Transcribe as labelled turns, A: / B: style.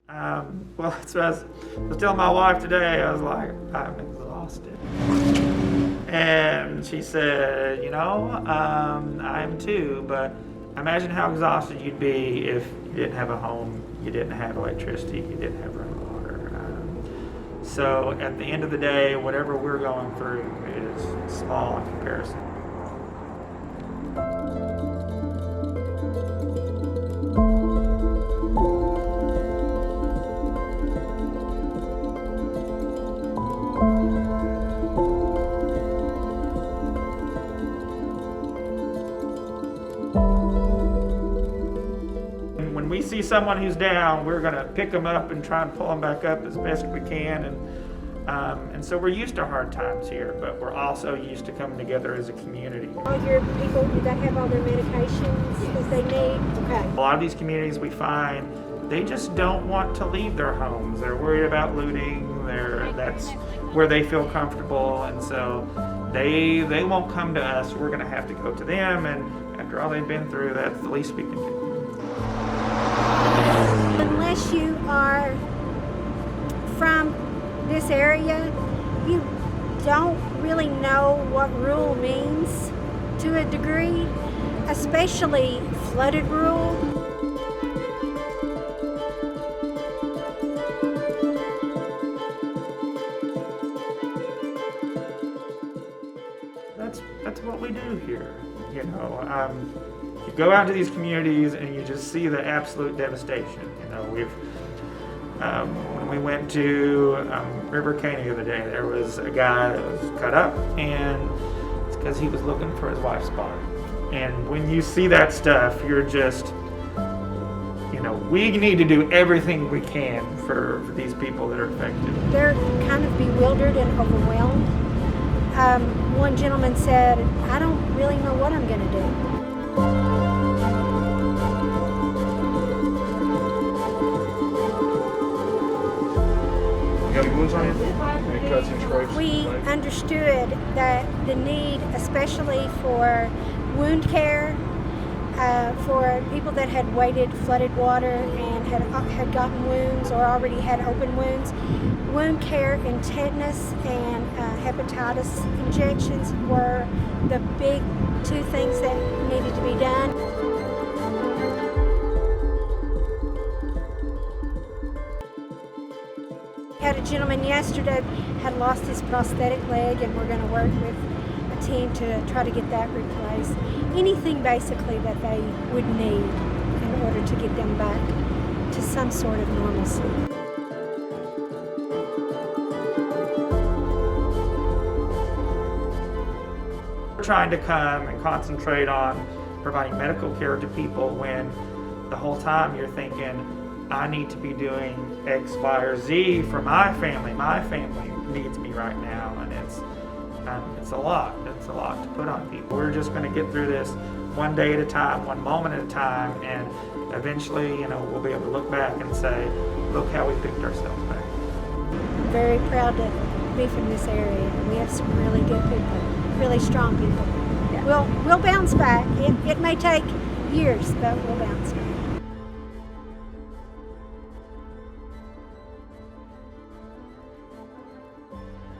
A: Well, that's what I was telling my wife today. I was like, I'm exhausted. And she said, I am too, but imagine how exhausted you'd be if you didn't have a home, you didn't have electricity, you didn't have running water. So at the end of the day, whatever we're going through is small in comparison. When we see someone who's down, we're going to pick them up and try and pull them back up as best we can. And so we're used to hard times here, but we're also used to coming together as a community.
B: All your people, do they have all their medications as they need? Okay.
A: A lot of these communities we find, they just don't want to leave their homes. They're worried about looting. That's where they feel comfortable, and so they won't come to us. We're going to have to go to them, and after all they've been through, that's the least we can do.
B: Unless you are from this area, you don't really know what rural means to a degree, especially flooded rural.
A: That's what we do here. You go out to these communities and you just see the absolute devastation. When we went to River Caney the other day, there was a guy that was cut up, and it's because he was looking for his wife's body. And when you see that stuff, you're just, we need to do everything we can for these people that are affected.
B: They're kind of bewildered and overwhelmed. One gentleman said, I don't really know what I'm going to do.
C: You got any wounds on you? Any cuts and scrapes?
B: We understood that the need, especially for wound care, for people that had waded flooded water and had gotten wounds or already had open wounds, wound care and tetanus and hepatitis injections were the big two things that needed to be done. Had a gentleman yesterday had lost his prosthetic leg, and we're going to work with a team to try to get that replaced. Anything basically that they would need in order to get them back to some sort of normalcy.
A: We're trying to come and concentrate on providing medical care to people when the whole time you're thinking, I need to be doing X, Y, or Z for my family. My family needs me right now, and it's a lot. It's a lot to put on people. We're just going to get through this one day at a time, one moment at a time, and eventually, we'll be able to look back and say, look how we picked ourselves back.
B: I'm very proud to be from this area. We have some really good people, really strong people. Yeah. We'll bounce back. It may take years, but we'll bounce back.